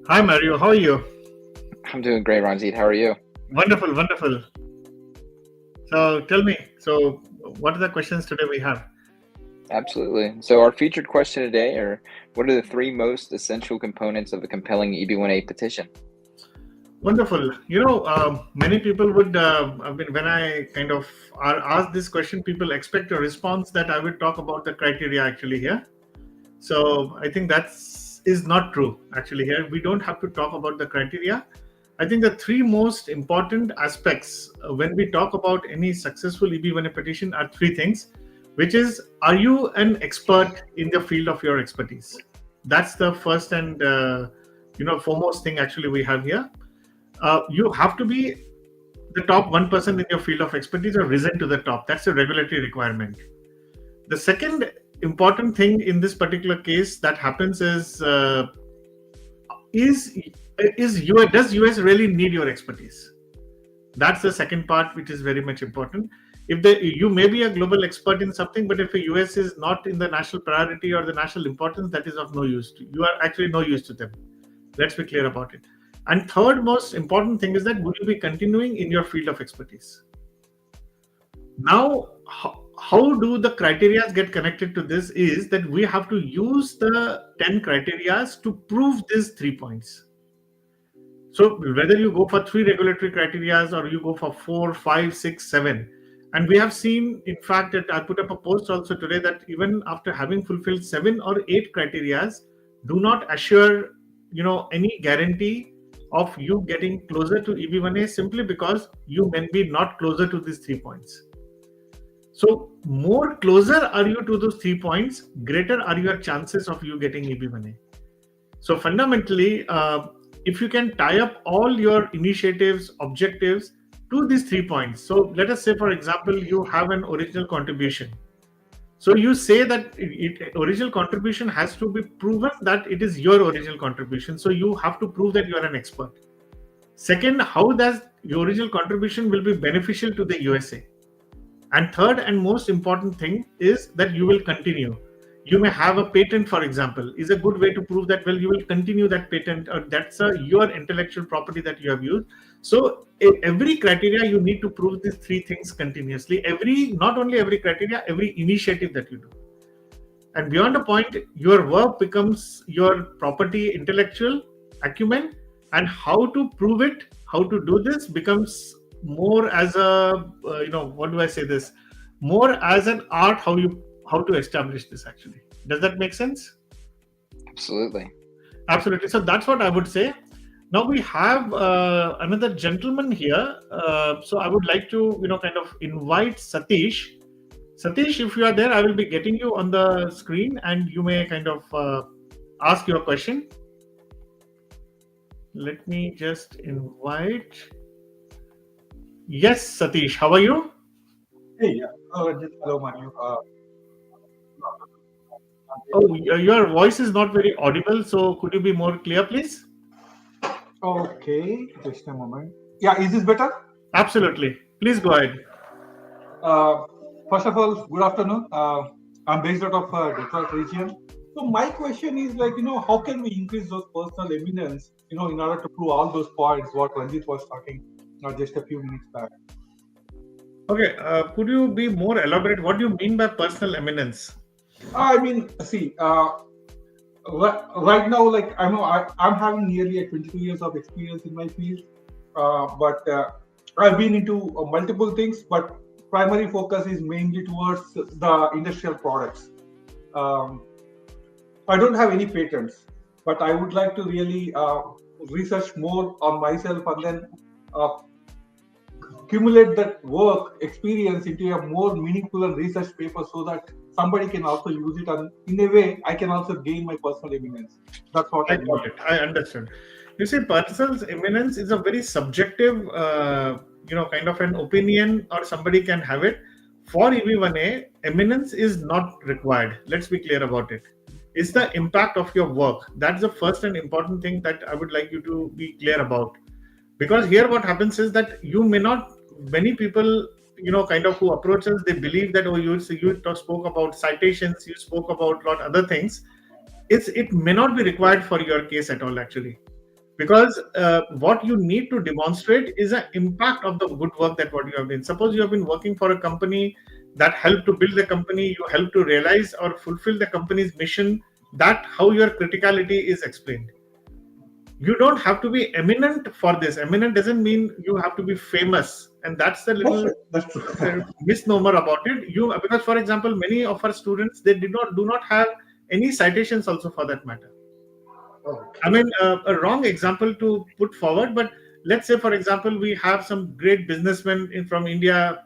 Hi Mario, how are you? I'm doing great, Ranjeet. How are you? Wonderful, wonderful. So tell me, what are the questions today we have? Absolutely. So our featured question today are what are the three most essential components of a compelling EB1A petition? Wonderful. Many people would, I mean, when I kind of ask this question, people expect a response that I would talk about the criteria actually here. So I think that's is not true actually here. We don't have to talk about the criteria. I think the three most important aspects when we talk about any successful EB1A petition are three things, which is, are you an expert in the field of your expertise? That's the first and foremost thing actually we have here. You have to be the top 1% in your field of expertise or risen to the top. That's a regulatory requirement. The second important thing in this particular case that happens is is US does US really need your expertise? That's the second part, which is very much important. If you may be a global expert in something, but if the US is not in the national priority or the national importance, that is of no use to you. Are actually no use to them. Let's be clear about it. And third most important thing is that would you be continuing in your field of expertise? Now, how do the criteria get connected to this is that we have to use the 10 criteria to prove these 3 points. So whether you go for three regulatory criteria or you go for four, five, six, seven, and we have seen, in fact, that I put up a post also today that even after having fulfilled seven or eight criteria, do not assure any guarantee of you getting closer to EB1A simply because you may be not closer to these 3 points. So more closer are you to those 3 points, greater are your chances of you getting EB1A. So fundamentally, if you can tie up all your initiatives, objectives to these 3 points. So let us say, for example, you have an original contribution. So you say that original contribution has to be proven that it is your original contribution. So you have to prove that you are an expert. Second, how does your original contribution will be beneficial to the USA? And third and most important thing is that you will continue. You may have a patent, for example, is a good way to prove that, well, you will continue that patent or that's your intellectual property that you have used. So every criteria you need to prove these three things continuously. Not only every criteria, every initiative that you do. And beyond a point, your work becomes your property, intellectual acumen, and how to prove it, how to do this becomes more as a what do I say this? More as an art, how to establish this actually. Does that make sense? Absolutely. Absolutely. So that's what I would say. Now we have another gentleman here. So I would like to kind of invite Satish. Satish, if you are there, I will be getting you on the screen and you may kind of ask your question. Let me just invite. Yes, Satish, how are you? Hey, yeah. Just hello, Manu. Oh, your voice is not very audible. So could you be more clear, please? Okay, just a moment. Yeah, is this better? Absolutely. Please go ahead. Uh, First of all, good afternoon. I'm based out of Detroit region. So my question is like, how can we increase those personal eminence, in order to prove all those points what Ranjit was talking just a few minutes back. Okay, could you be more elaborate? What do you mean by personal eminence? I mean, see, right now, like I'm having nearly 22 years of experience in my field, but I've been into multiple things, but primary focus is mainly towards the industrial products. Um, I don't have any patents, but I would like to really research more on myself and then uh, accumulate that work experience into a more meaningful and research paper so that somebody can also use it, and in a way I can also gain my personal eminence. That's what I I mean. got it. I understood. You see, personal eminence is a very subjective, kind of an opinion, or somebody can have it. For EB1A, eminence is not required. Let's be clear about it. It's the impact of your work. That's the first and important thing that I would like you to be clear about. Because here, what happens is that you may not, many people, kind of who approach us, they believe that, oh, you spoke about citations, you spoke about lot other things. It may not be required for your case at all actually. because what you need to demonstrate is an impact of the good work that what you have been. Suppose you have been working for a company that helped to build the company, you help to realize or fulfill the company's mission. That how your criticality is explained. You don't have to be eminent for this. Eminent doesn't mean you have to be famous, and that's the little That's true. misnomer about it. You, because for example, many of our students, they do not have any citations also for that matter. I mean, a wrong example to put forward, but let's say, for example, we have some great businessmen from India.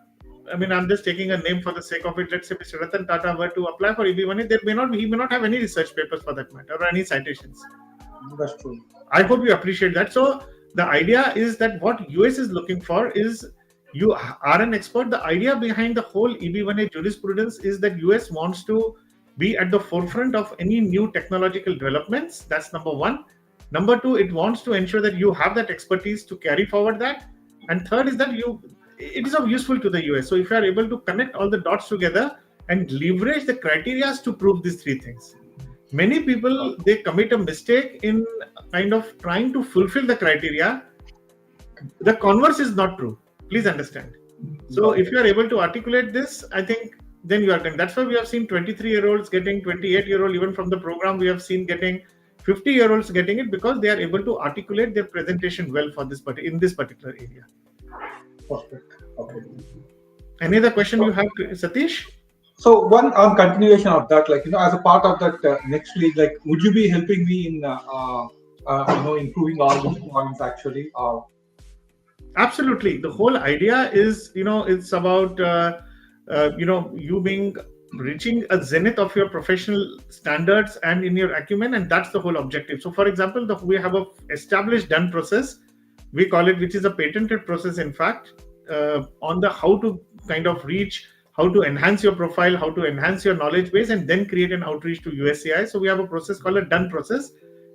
I mean, I'm just taking a name for the sake of it. Let's say Mr. Ratan Tata were to apply for EB1A, he may not have any research papers for that matter or any citations. That's true. I hope you appreciate that. So the idea is that what US is looking for is you are an expert. The idea behind the whole EB1A jurisprudence is that US wants to be at the forefront of any new technological developments. That's number one. Number two, it wants to ensure that you have that expertise to carry forward that. And third is that it is of useful to the US. So if you are able to connect all the dots together and leverage the criteria to prove these three things. Many people, they commit a mistake in kind of trying to fulfill the criteria. The converse is not true. Please understand. So if you are able to articulate this, I think then you are done. That's why we have seen 23-year-olds getting 28-year-old, even from the program we have seen getting 50-year-olds getting it, because they are able to articulate their presentation well for this in this particular area. Perfect. Okay. Any other question you have, Satish? So one on continuation of that, like, as a part of that next league, like, would you be helping me in improving all these points actually? Absolutely. The whole idea is, it's about you being reaching a zenith of your professional standards and in your acumen, and that's the whole objective. So for example, we have a established done process, we call it, which is a patented process in fact, on the how to kind of reach, how to enhance your profile, how to enhance your knowledge base, and then create an outreach to USCI. So we have a process called a done process.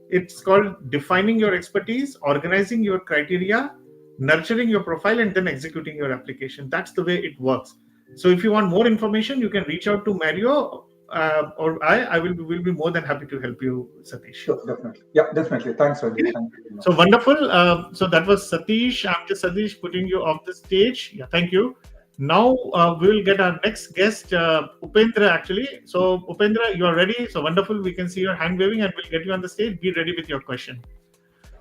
It's called defining your expertise, organizing your criteria, nurturing your profile, and then executing your application. That's the way it works. So if you want more information, you can reach out to Mario or I will be more than happy to help you, Satish. Sure, definitely. Yeah, definitely. Thanks, Ranjeet. Thank you. So wonderful. So that was Satish. I'm just Satish putting you off the stage. Yeah, thank you. Now we will get our next guest, Upendra actually. So Upendra, you are ready. So wonderful. We can see your hand waving and we'll get you on the stage. Be ready with your question.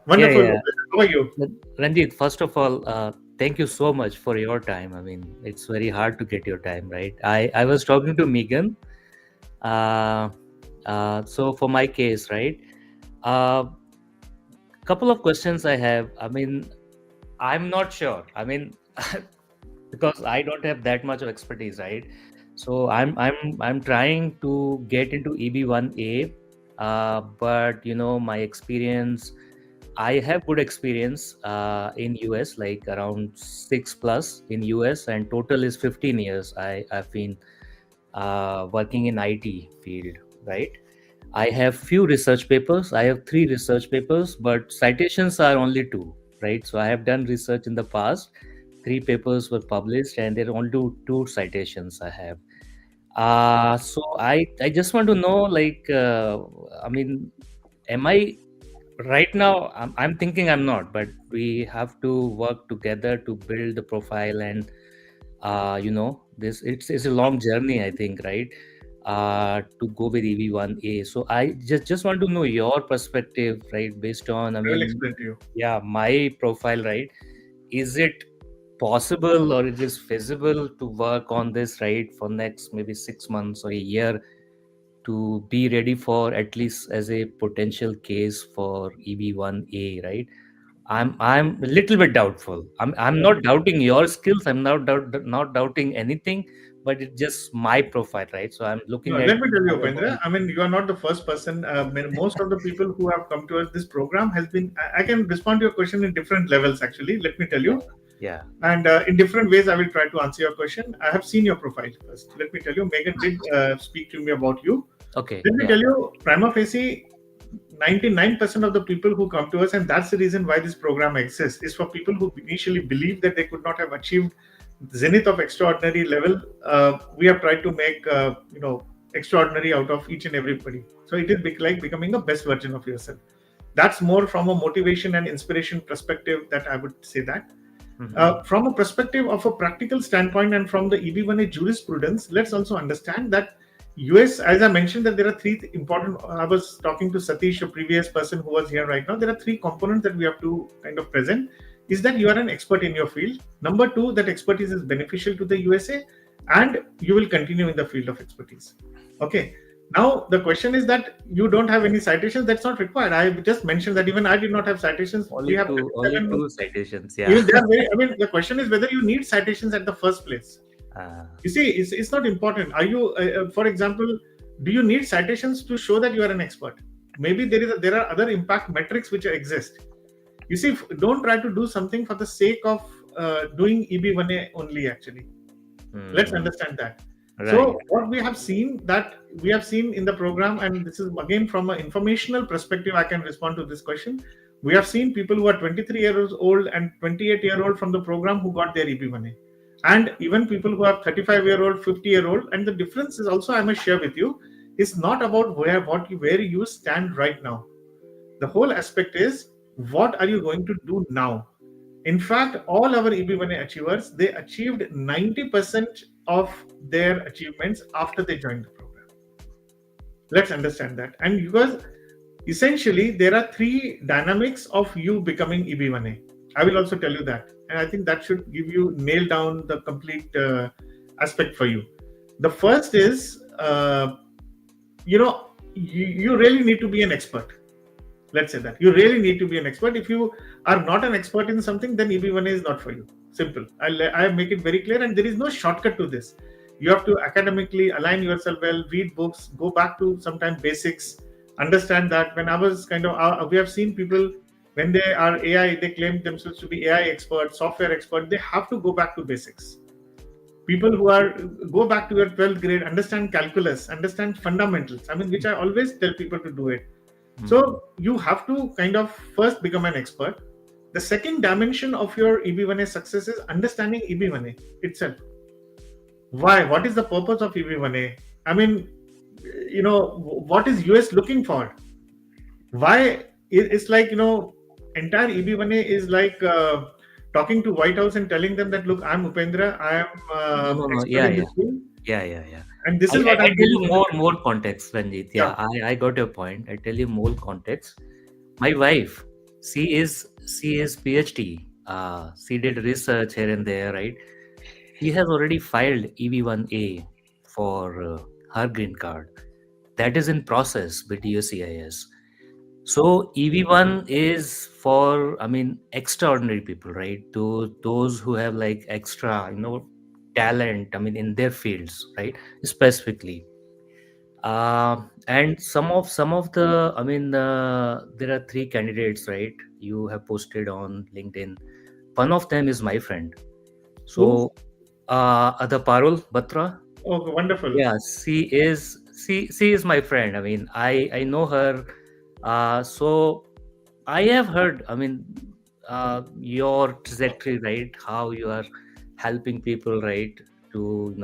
Wonderful. Yeah. How are you? Ranjeet, first of all, thank you so much for your time. I mean, it's very hard to get your time, right? I was talking to Megan. So for my case, right? Couple of questions I have. I mean, I'm not sure. I mean, because I don't have that much of expertise, right? So I'm trying to get into EB1A, but my experience. I have good experience in US, like around 6+ in US, and total is 15 years. I've been working in IT field, right? I have few research papers. I have 3 research papers, but citations are only 2, right? So I have done research in the past. 3 papers were published, and there are only 2 citations I have. So I just want to know, like, I mean, am I right now? I'm thinking I'm not, but we have to work together to build the profile, and this it's a long journey, I think, right? To go with EB1A. So I just want to know your perspective, right? Based on, I will explain to you. Yeah, my profile, right? Is it possible or it is feasible to work on this, right, for next maybe 6 months or a year to be ready for at least as a potential case for EB1A, right? I'm a little bit doubtful. I'm not doubting your skills. I'm not doubting anything, but it's just my profile, right? So I'm looking at. Let me tell you, Upendra. I mean, you are not the first person. Most of the people who have come to us, this program has been. I can respond to your question in different levels. Actually, let me tell you. Yeah. And in different ways, I will try to answer your question. I have seen your profile first. Let me tell you, Megan did speak to me about you. Okay. Let me tell you, prima facie, 99% of the people who come to us, and that's the reason why this program exists, is for people who initially believed that they could not have achieved zenith of extraordinary level. We have tried to make extraordinary out of each and everybody. So it is like becoming the best version of yourself. That's more from a motivation and inspiration perspective that I would say that. Mhm. From a perspective of a practical standpoint and from the EB1A jurisprudence, let's also understand that US, as I mentioned, that there are three important. I was talking to Satish, a previous person who was here right now. There are three components that we have to kind of present. Is that you are an expert in your field. Number two, that expertise is beneficial to the USA, and you will continue in the field of expertise. Okay. Now the question is that you don't have any citations. That's not required. I just mentioned that even I did not have citations. We have Only 37 two citations. Yeah. even they are very, I mean, the question is whether you need citations at the first place. Uh, You see, it's not important. Are you, for example, do you need citations to show that you are an expert? Maybe there are other impact metrics which exist. You see, don't try to do something for the sake of doing EB1A only. Actually, let's understand that. right. So what we have seen in the program, and this is again from an informational perspective, I can respond to this question. We have seen people who are 23 years old and 28-year-old from the program who got their EB1A, and even people who are 35-year-old, 50-year-old. And the difference is also, I must share with you, is not about where you stand right now. The whole aspect is, what are you going to do now? In fact, all our EB1A achievers, they achieved 90% of their achievements after they joined the program. Let's understand that. And because essentially there are three dynamics of you becoming EB1A. I will also tell you that. And I think that should give you nail down the complete aspect for you. The first is, you really need to be an expert. Let's say that you really need to be an expert. If you are not an expert in something, then EB1A is not for you. Simple. I make it very clear, and there is no shortcut to this. You have to academically align yourself well, read books, go back to sometimes basics, understand that. When I was we have seen people, when they are AI, they claim themselves to be AI expert, software expert. They have to go back to basics. People who go back to your 12th grade, understand calculus, understand fundamentals. I mean, which I always tell people to do it. So you have to kind of first become an expert. The second dimension of your EB1A success is understanding EB1A itself. Why? What is the purpose of EB1A? I mean, what is US looking for? Why? It's like, entire EB1A is like talking to White House and telling them that, look, I'm Upendra, I am expert in this field. Yeah. And this is what I I'm tell you doing. more context, Ranjeet. Yeah, I got your point. I tell you more context. My wife, she is PhD. She did research here and there, right? She has already filed EB1A for her green card. That is in process with USCIS. So EB1 is for, I mean, extraordinary people, right? Those who have like extra, talent, I mean, in their fields, right? Specifically. And some of the, I mean, there are three candidates, right? You have posted on LinkedIn. One of them is my friend. So, Ada Parul Batra. Oh, wonderful. Yeah, she is my friend. I mean, I know her. So I have heard, I mean, your trajectory, right? How you are helping people, right? To,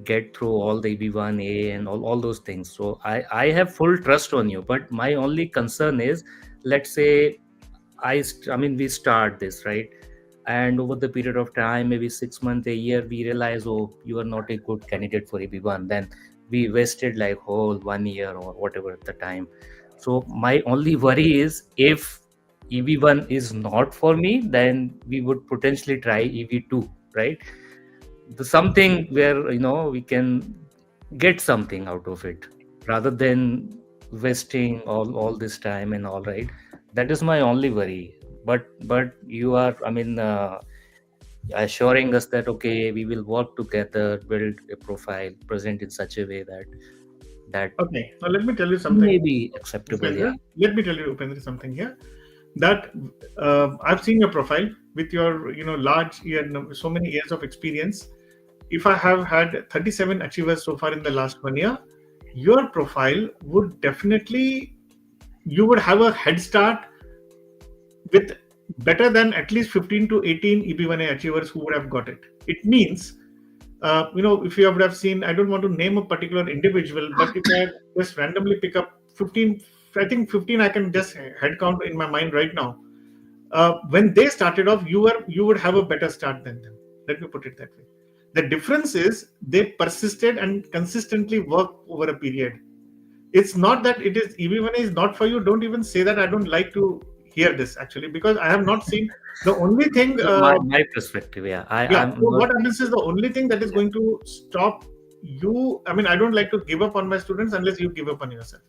get through all the EB1A and all those things. So I have full trust on you. But my only concern is, let's say, we start this, right? And over the period of time, maybe 6 months, a year, we realize, oh, you are not a good candidate for EB1. Then we wasted like whole 1 year or whatever at the time. So my only worry is, if EB1 is not for me, then we would potentially try EB2, right? Something where we can get something out of it, rather than wasting all this time and all, right? That is my only worry. But you are, I mean, assuring us that, okay, we will work together, build a profile, present in such a way that Okay, now let me tell you something. May be acceptable. Upendra, Yeah. let me tell you, Upendra, something here. That I've seen your profile with your large so many years of experience. If I have had 37 achievers so far in the last 1 year, your profile would definitely, you would have a head start with better than at least 15 to 18 EB1A achievers who would have got it. It means, if you would have seen, I don't want to name a particular individual, but if I just randomly pick up 15 I think 15 I can just head count in my mind right now. When they started off, you would have a better start than them. Let me put it that way. The difference is they persisted and consistently worked over a period. It's not that it is EB1A is not for you. Don't even say that. I don't like to hear this actually, because I have not seen the only thing. My perspective, yeah. I'm So what happens is the only thing that is going to stop you. I mean, I don't like to give up on my students unless you give up on yourself.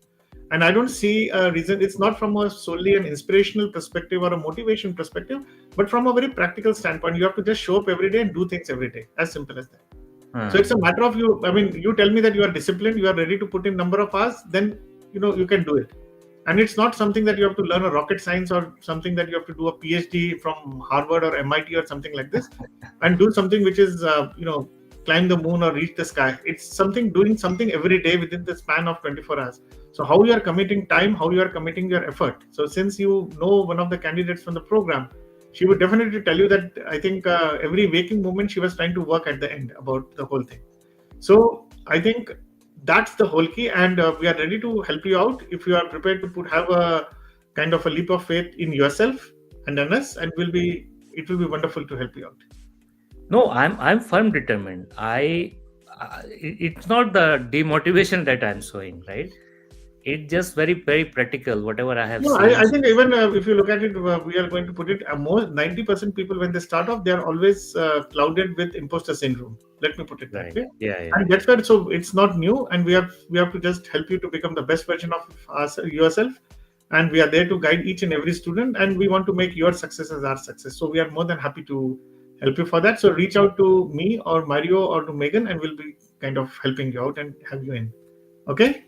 And I don't see a reason. It's not from a solely an inspirational perspective or a motivation perspective, but from a very practical standpoint. You have to just show up every day and do things every day. As simple as that. So it's a matter of you. I mean, you tell me that you are disciplined, you are ready to put in number of hours, then you can do it. And it's not something that you have to learn a rocket science or something that you have to do a PhD from Harvard or MIT or something like this, and do something which is climb the moon or reach the sky. It's doing something every day within the span of 24 hours. So how you are committing time, how you are committing your effort. So since you know one of the candidates from the program, she would definitely tell you that I think every waking moment she was trying to work at the end about the whole thing. So I think that's the whole key, and we are ready to help you out if you are prepared to have a kind of a leap of faith in yourself and in us, and it will be wonderful to help you out. No, I'm firm determined. It's not the demotivation that I'm showing, right? It's just very, very practical, whatever I have seen. I think even if you look at it, we are going to put it, more 90% people when they start off, they are always clouded with imposter syndrome. Let me put it that way. Yeah. And that's why, so it's not new, and we have to just help you to become the best version of yourself. And we are there to guide each and every student, and we want to make your success as our success. So we are more than happy to help you for that. So reach out to me or Mario or to Megan, and we'll be kind of helping you out and have you in. Okay?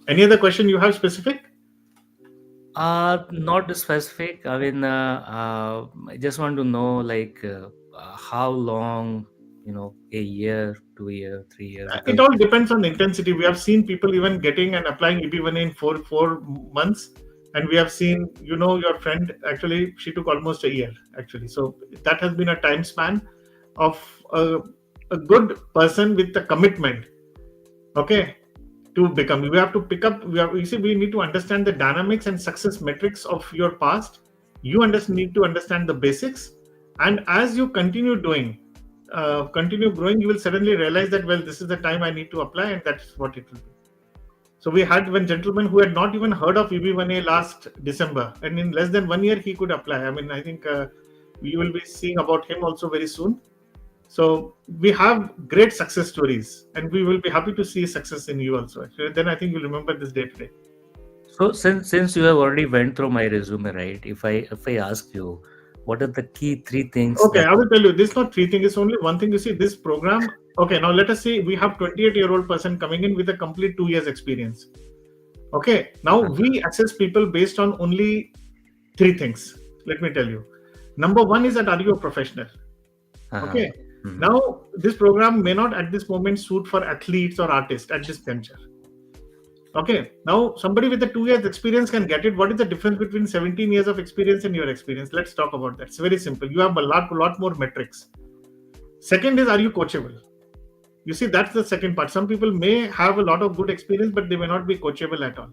Any other question you have specific? Not specific. I mean, I just want to know how long, a year, 2 year, 3 years. It all depends on the intensity. We have seen people even getting and applying EB1A in four months. And we have seen, your friend, actually, she took almost a year, actually. So that has been a time span of a good person with a commitment. Okay. To become, we have to pick up. We need to understand the dynamics and success metrics of your past. You need to understand the basics, and as you continue growing, you will suddenly realize that this is the time I need to apply, and that's what it will be. So we had one gentleman who had not even heard of EB1A last December, and in less than 1 year he could apply. I mean, I think we will be seeing about him also very soon. So we have great success stories, and we will be happy to see success in you also. Actually, then I think you'll remember this day today. So since you have already went through my resume, right? If I ask you, what are the key 3 things? Okay, I will tell you. This is not 3 things. It's only one thing. You see, this program. Okay, now let us say we have 28-year-old person coming in with a complete 2 years experience. Okay, now we assess people based on only 3 things. Let me tell you. Number 1 is that are you a professional? Okay. Now, this program may not at this moment suit for athletes or artists at this juncture. Okay. Now, somebody with a 2 years experience can get it. What is the difference between 17 years of experience and your experience? Let's talk about that. It's very simple. You have a lot more metrics. Second is, are you coachable? You see, that's the second part. Some people may have a lot of good experience, but they may not be coachable at all.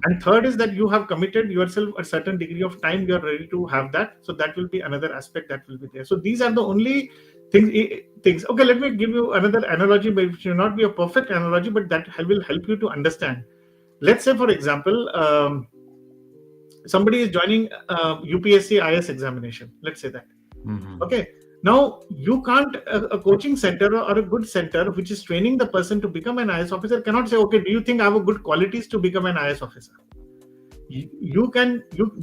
And third is that you have committed yourself a certain degree of time. You're ready to have that. So that will be another aspect that will be there. So these are the only things. Okay, let me give you another analogy, but it will not be a perfect analogy, but that will help you to understand. Let's say, for example, somebody is joining UPSC IS examination. Let's say that. Okay. Now, you can't, a coaching center or a good center which is training the person to become an IS officer cannot say, okay, do you think I have a good qualities to become an IS officer? You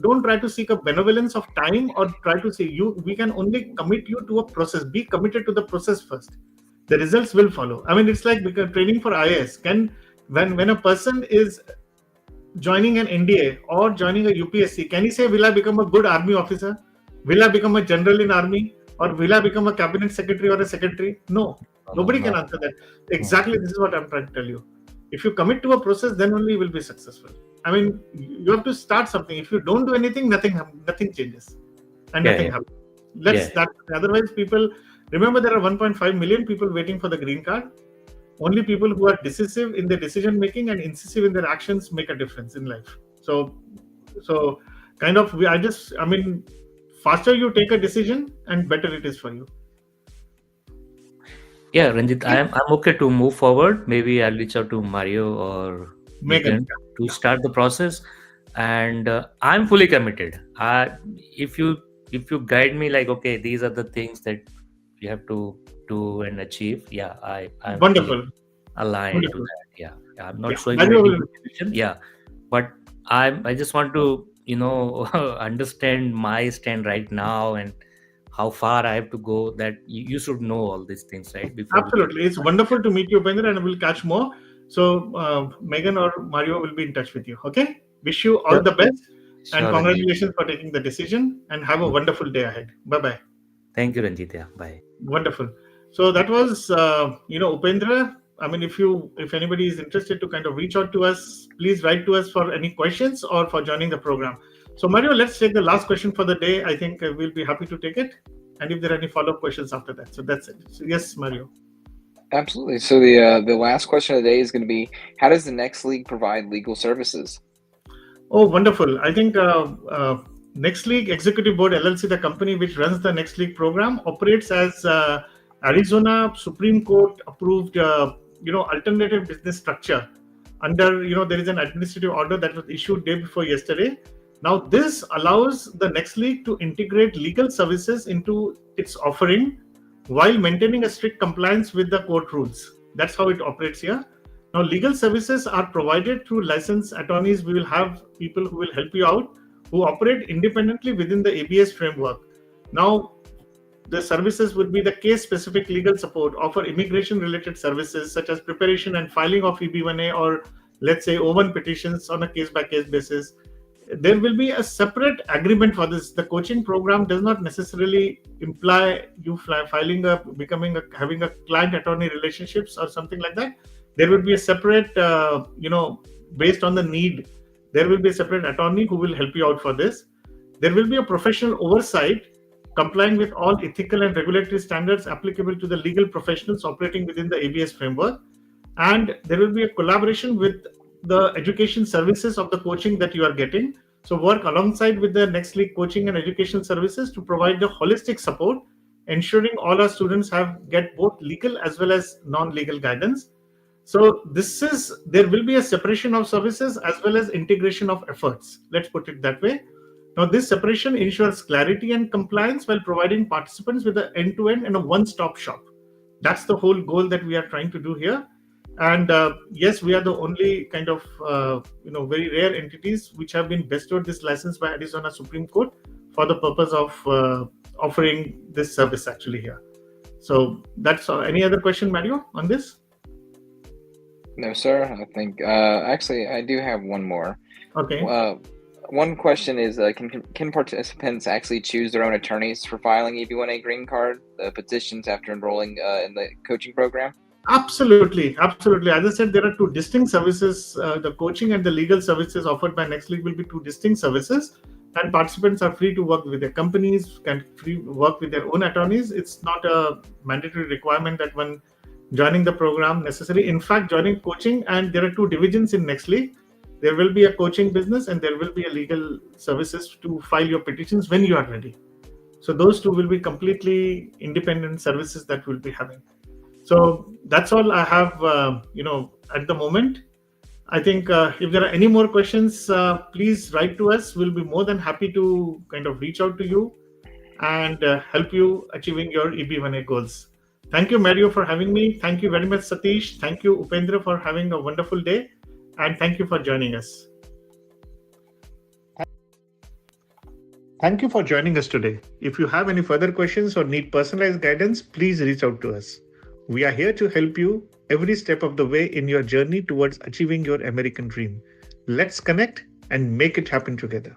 don't try to seek a benevolence of time or try to say we can only commit you to a process. Be committed to the process first. The results will follow. I mean, it's like training for IS. When a person is joining an NDA or joining a UPSC, can he say, will I become a good army officer? Will I become a general in army? Or will I become a cabinet secretary or a secretary? No, nobody can answer that. Exactly, this is what I'm trying to tell you. If you commit to a process, then only you will be successful. I mean, you have to start something. If you don't do anything, nothing changes, and nothing happens. Otherwise, people remember there are 1.5 million people waiting for the green card. Only people who are decisive in their decision making and incisive in their actions make a difference in life. So kind of faster you take a decision and better it is for you. Yeah, Ranjit, I'm okay to move forward. Maybe I'll reach out to Mario or Megan, Megan to start the process, and I'm fully committed. If you guide me like, okay, these are the things that you have to do and achieve. Yeah, I'm fully wonderful. aligned to Wonderful. that. Yeah, I'm not Yeah, showing Mario any will. deviation. Yeah, but I just want to understand my stand right now and how far I have to go. That you should know all these things, right? Before we can. Absolutely. It's wonderful to meet you, Upendra, and we'll catch more. So, Megan or Mario will be in touch with you. Okay? Wish you all Sure. the best and Sure, Ranjit. congratulations for taking the decision and have a wonderful day ahead. Bye bye. Thank you, Ranjit. Yeah, bye. Wonderful. So that was, Upendra. I mean, if anybody is interested to kind of reach out to us, please write to us for any questions or for joining the program. So, Mario, let's take the last question for the day. I think we'll be happy to take it. And if there are any follow-up questions after that. So that's it. So, yes, Mario. Absolutely. So the last question of the day is going to be, how does the Next League provide legal services? Oh, wonderful. I think Next League Executive Board LLC, the company which runs the Next League program, operates as Arizona Supreme Court approved, alternative business structure. Under, there is an administrative order that was issued day before yesterday. Now, this allows the Next League to integrate legal services into its offering while maintaining a strict compliance with the court rules. That's how it operates here. Now, legal services are provided through licensed attorneys. We will have people who will help you out, who operate independently within the ABS framework. Now, the services would be the case-specific legal support, offer immigration-related services such as preparation and filing of EB1A or, let's say, O1 petitions on a case-by-case basis. There will be a separate agreement for this. The coaching program does not necessarily imply you having a client attorney relationships or something like that. There will be a separate, based on the need, there will be a separate attorney who will help you out for this. There will be a professional oversight complying with all ethical and regulatory standards applicable to the legal professionals operating within the ABS framework. And there will be a collaboration with the education services of the coaching that you are getting. So work alongside with the Next League coaching and educational services to provide the holistic support, ensuring all our students get both legal as well as non-legal guidance. So there will be a separation of services as well as integration of efforts. Let's put it that way. Now, this separation ensures clarity and compliance while providing participants with an end-to-end and a one-stop shop. That's the whole goal that we are trying to do here. And yes, we are the only kind of very rare entities which have been bestowed this license by Arizona Supreme Court for the purpose of offering this service actually here. So that's all. Any other question, Mario, on this? No, sir. I think actually I do have one more. Okay. One question is, can participants actually choose their own attorneys for filing EB1A green card petitions after enrolling in the coaching program? Absolutely. As I said, there are two distinct services. The coaching and the legal services offered by Next League will be two distinct services, and participants are free to work with their companies, can work with their own attorneys. It's not a mandatory requirement that when joining the program necessary. In fact, joining coaching, and there are two divisions in Next League. There will be a coaching business and there will be a legal services to file your petitions when you are ready. So those two will be completely independent services that we'll be having. So that's all I have, at the moment. I think if there are any more questions, please write to us. We'll be more than happy to kind of reach out to you and help you achieving your EB1A goals. Thank you, Mario, for having me. Thank you very much, Satish. Thank you, Upendra, for having a wonderful day. And thank you for joining us. Thank you for joining us today. If you have any further questions or need personalized guidance, please reach out to us. We are here to help you every step of the way in your journey towards achieving your American dream. Let's connect and make it happen together.